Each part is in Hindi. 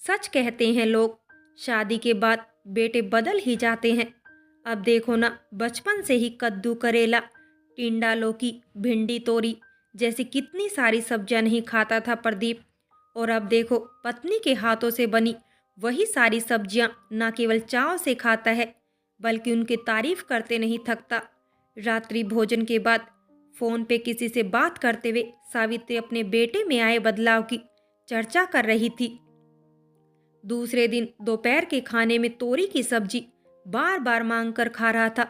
सच कहते हैं लोग, शादी के बाद बेटे बदल ही जाते हैं। अब देखो ना, बचपन से ही कद्दू, करेला, टिंडा, लौकी, भिंडी, तोरी जैसी कितनी सारी सब्जियां नहीं खाता था प्रदीप। और अब देखो, पत्नी के हाथों से बनी वही सारी सब्जियां न केवल चाव से खाता है, बल्कि उनकी तारीफ करते नहीं थकता। रात्रि भोजन के बाद फोन पे किसी से बात करते हुए सावित्री अपने बेटे में आए बदलाव की चर्चा कर रही थी। दूसरे दिन दोपहर के खाने में तोरी की सब्जी बार बार मांग कर खा रहा था।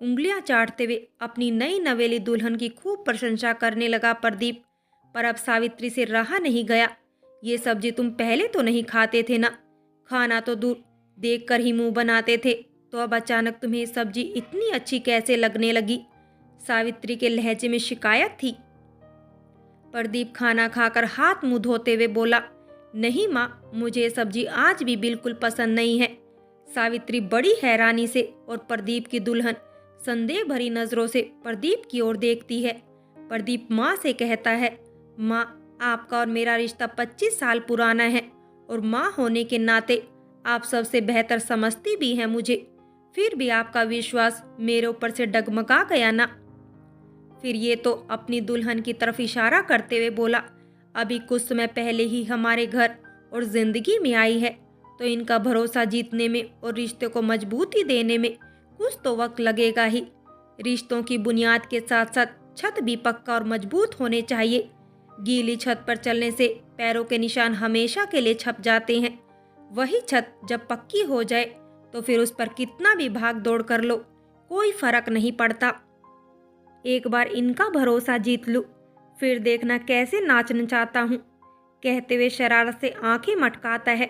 उंगलियां चाटते हुए अपनी नई नवेली दुल्हन की खूब प्रशंसा करने लगा प्रदीप। पर अब सावित्री से रहा नहीं गया। ये सब्जी तुम पहले तो नहीं खाते थे ना, खाना तो दूर देखकर ही मुंह बनाते थे, तो अब अचानक तुम्हें ये सब्जी इतनी अच्छी कैसे लगने लगी? सावित्री के लहजे में शिकायत थी। प्रदीप खाना खाकर हाथ मुंह धोते हुए बोला, नहीं माँ, मुझे ये सब्जी आज भी बिल्कुल पसंद नहीं है। सावित्री बड़ी हैरानी से और प्रदीप की दुल्हन संदेह भरी नजरों से प्रदीप की ओर देखती है। प्रदीप माँ से कहता है, माँ, आपका और मेरा रिश्ता 25 साल पुराना है और माँ होने के नाते आप सबसे बेहतर समझती भी हैं मुझे। फिर भी आपका विश्वास मेरे ऊपर से डगमगा गया ना। फिर ये तो अपनी दुल्हन की तरफ इशारा करते हुए बोला, अभी कुछ समय पहले ही हमारे घर और जिंदगी में आई है, तो इनका भरोसा जीतने में और रिश्ते को मजबूती देने में कुछ तो वक्त लगेगा ही। रिश्तों की बुनियाद के साथ साथ छत भी पक्का और मजबूत होने चाहिए। गीली छत पर चलने से पैरों के निशान हमेशा के लिए छप जाते हैं। वही छत जब पक्की हो जाए तो फिर उस पर कितना भी भाग दौड़ कर लो, कोई फर्क नहीं पड़ता। एक बार इनका भरोसा जीत लूं, फिर देखना कैसे नाचना चाहता हूँ, कहते हुए शरारत से आंखें मटकाता है।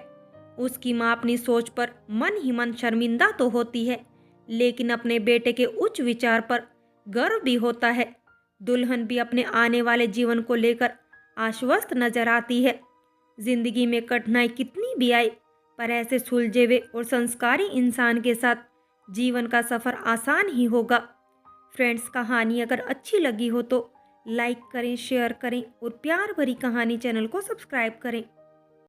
उसकी माँ अपनी सोच पर मन ही मन शर्मिंदा तो होती है, लेकिन अपने बेटे के उच्च विचार पर गर्व भी होता है। दुल्हन भी अपने आने वाले जीवन को लेकर आश्वस्त नजर आती है। जिंदगी में कठिनाई कितनी भी आए, पर ऐसे सुलझे हुए और संस्कारी इंसान के साथ जीवन का सफर आसान ही होगा। फ्रेंड्स, कहानी अगर अच्छी लगी हो तो लाइक करें, शेयर करें और प्यार भरी कहानी चैनल को सब्सक्राइब करें।